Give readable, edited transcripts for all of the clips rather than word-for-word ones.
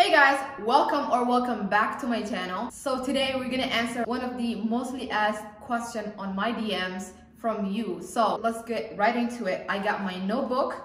Hey guys, welcome back to my channel. So today we're gonna answer one of the mostly asked question on my DMs from you. So let's get right into it. I got my notebook,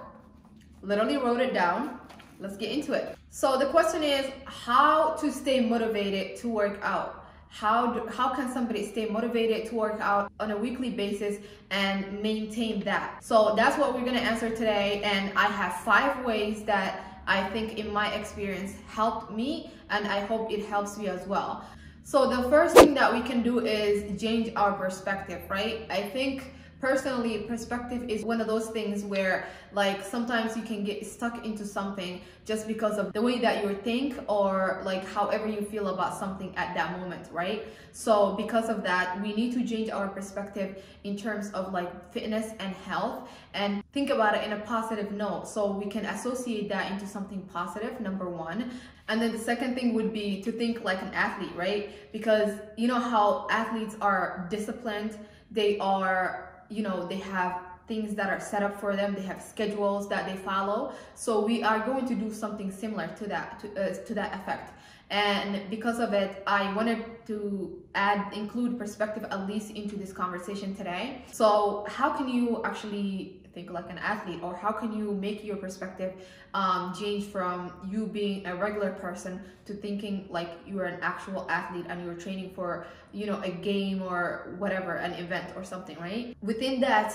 literally wrote it down. Let's get into it. So the question is how to stay motivated to work out. How can somebody stay motivated to work out on a weekly basis and maintain that? So that's what we're gonna answer today, and I have 5 ways that I think in my experience helped me, and I hope it helps you as well. So the first thing that we can do is change our perspective, right? I think personally, perspective is one of those things where like sometimes you can get stuck into something just because of the way that you think or like however you feel about something at that moment, right? So because of that, we need to change our perspective in terms of like fitness and health and think about it in a positive note, so we can associate that into something positive, number one. And then the second thing would be to think like an athlete, right? Because you know how athletes are disciplined, they are, you know, they have things that are set up for them, they have schedules that they follow. So we are going to do something similar to that, to that effect. And because of it, I wanted to include perspective at least into this conversation today. So how can you actually think like an athlete, or how can you make your perspective change from you being a regular person to thinking like you are an actual athlete and you're training for, you know, a game or whatever, an event or something, right? Within that,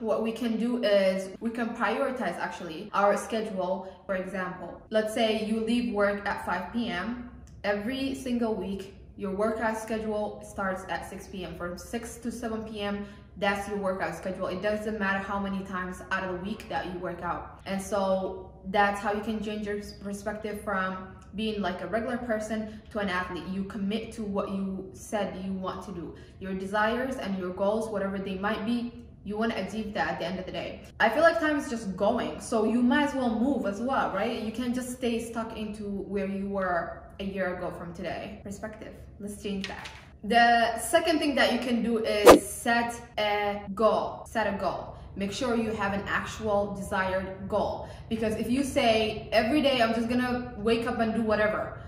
what we can do is we can prioritize actually our schedule. For example, let's say you leave work at 5 p.m. every single week. Your workout schedule starts at 6 p.m. From 6 to 7 p.m. that's your workout schedule. It doesn't matter how many times out of the week that you work out. And so that's how you can change your perspective from being like a regular person to an athlete. You commit to what you said you want to do. Your desires and your goals, whatever they might be, you want to achieve that at the end of the day. I feel like time is just going, so you might as well move as well, right? You can't just stay stuck into where you were a year ago from today. Perspective, let's change that. The second thing that you can do is set a goal. Set a goal. Make sure you have an actual desired goal. Because if you say every day I'm just gonna wake up and do whatever,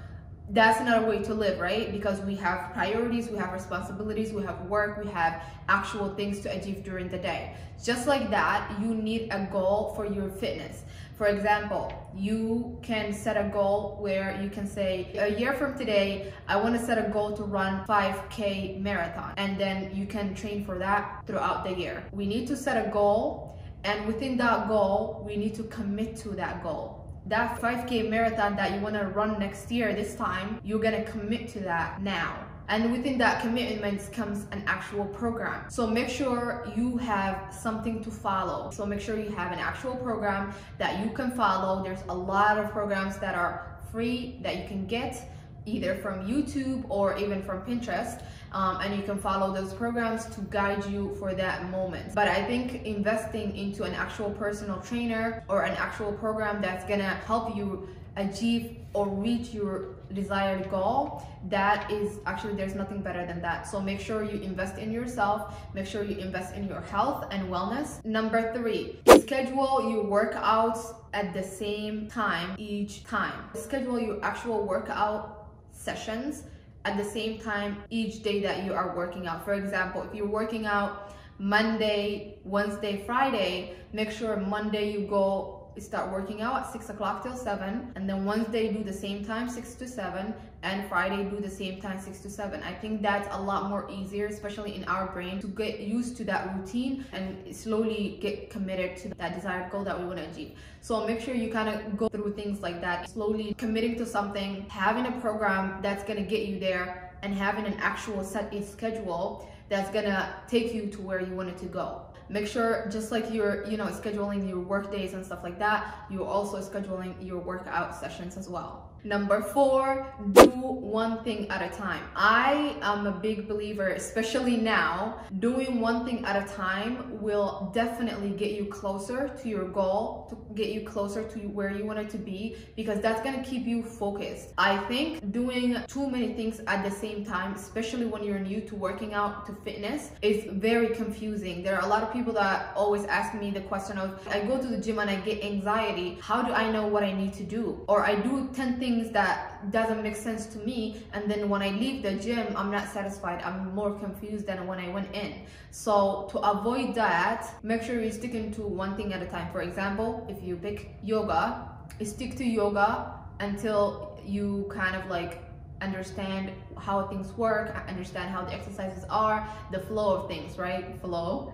that's not a way to live, right? Because we have priorities, we have responsibilities, we have work, we have actual things to achieve during the day. Just like that, you need a goal for your fitness. For example, you can set a goal where you can say, a year from today, I want to set a goal to run 5K marathon. And then you can train for that throughout the year. We need to set a goal, and within that goal, we need to commit to that goal. That 5K marathon that you want to run next year, this time, you're going to commit to that now. And within that commitment comes an actual program. So make sure you have something to follow. So make sure you have an actual program that you can follow. There's a lot of programs that are free that you can get either from YouTube or even from Pinterest. And you can follow those programs to guide you for that moment. But I think investing into an actual personal trainer or an actual program that's gonna help you achieve or reach your desired goal, that is actually, there's nothing better than that. So make sure you invest in yourself, make sure you invest in your health and wellness. Number 3, schedule your workouts at the same time each time. Schedule your actual workout sessions at the same time each day that you are working out. For example, if you're working out Monday, Wednesday, Friday, make sure Monday you go start working out at 6 o'clock till 7, and then Wednesday do the same time 6 to 7, and Friday do the same time 6 to 7. I think that's a lot more easier, especially in our brain, to get used to that routine and slowly get committed to that desired goal that we want to achieve. So make sure you kind of go through things like that, slowly committing to something, having a program that's going to get you there, and having an actual set schedule that's gonna take you to where you want it to go. Make sure, just like you're, you know, scheduling your work days and stuff like that, you're also scheduling your workout sessions as well. Number 4, do one thing at a time. I am a big believer, especially now, doing one thing at a time will definitely get you closer to your goal, to get you closer to where you want it to be, because that's gonna keep you focused. I think doing too many things at the same time, especially when you're new to working out, to fitness, is very confusing. There are a lot of people that always ask me the question of, I go to the gym and I get anxiety. How do I know what I need to do? Or I do 10 things that doesn't make sense to me, and then when I leave the gym, I'm not satisfied. I'm more confused than when I went in. So to avoid that, make sure you're sticking to one thing at a time. For example, if you pick yoga, stick to yoga until you kind of like understand how things work, understand how the exercises are, the flow of things, right? Flow.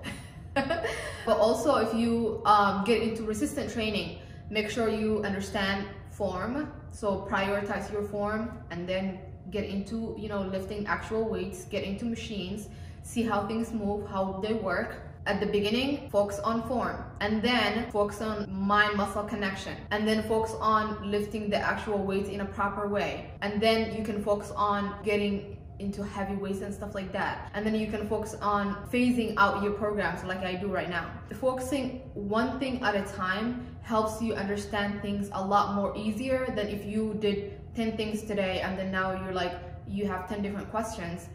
But also, if you get into resistant training, make sure you understand form. So prioritize your form, and then get into, you know, lifting actual weights, get into machines, see how things move, how they work. At the beginning, focus on form, and then focus on mind-muscle connection, and then focus on lifting the actual weights in a proper way, and then you can focus on getting into heavy weights and stuff like that, and then you can focus on phasing out your programs like I do right now. Focusing one thing at a time helps you understand things a lot more easier than if you did 10 things today and then now you're like, you have 10 different questions,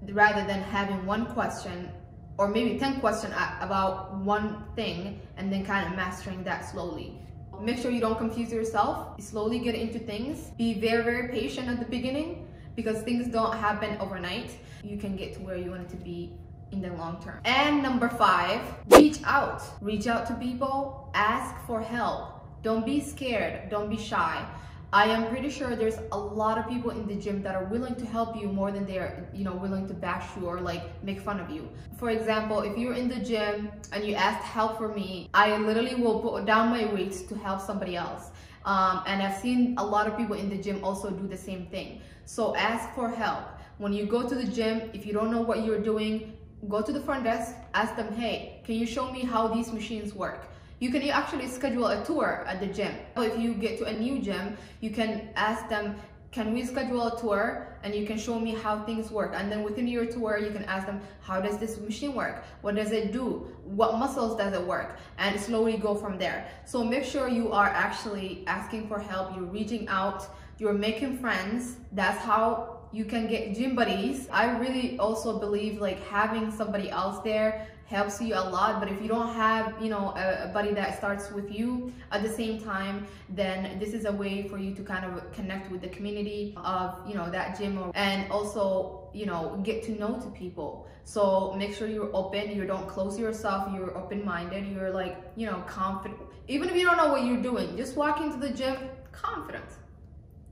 rather than having one question or maybe 10 questions about one thing and then kind of mastering that slowly. Make sure you don't confuse yourself. Slowly get into things. Be very, very patient at the beginning, because things don't happen overnight. You can get to where you want it to be in the long term. And number 5, reach out. Reach out to people, ask for help. Don't be scared, don't be shy. I am pretty sure there's a lot of people in the gym that are willing to help you more than they're, you know, willing to bash you or like make fun of you. For example, if you're in the gym and you ask help for me, I literally will put down my weights to help somebody else. And I've seen a lot of people in the gym also do the same thing. So ask for help. When you go to the gym, if you don't know what you're doing, go to the front desk, ask them, hey, can you show me how these machines work? You can actually schedule a tour at the gym. If you get to a new gym, you can ask them, can we schedule a tour and you can show me how things work? And then within your tour, you can ask them, how does this machine work? What does it do? What muscles does it work? And slowly go from there. So make sure you are actually asking for help. You're reaching out, you're making friends. That's how you can get gym buddies. I really also believe like having somebody else there helps you a lot. But if you don't have, you know, a buddy that starts with you at the same time, then this is a way for you to kind of connect with the community of, you know, that gym, and also, you know, get to know to people. So make sure you're open, you don't close yourself, you're open-minded, you're like, you know, confident. Even if you don't know what you're doing, just walk into the gym confident.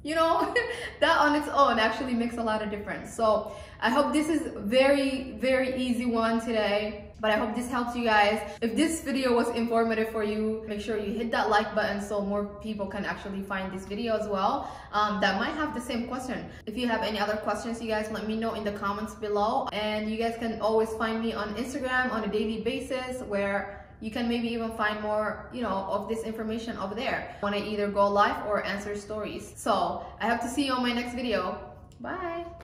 You know, that on its own actually makes a lot of difference. So I hope this is very, very easy one today, but I hope this helps you guys. If this video was informative for you, make sure you hit that like button so more people can actually find this video as well, that might have the same question. If you have any other questions, you guys let me know in the comments below. And you guys can always find me on Instagram on a daily basis, where you can maybe even find more, you know, of this information over there when I either go live or answer stories. So I hope to see you on my next video. Bye.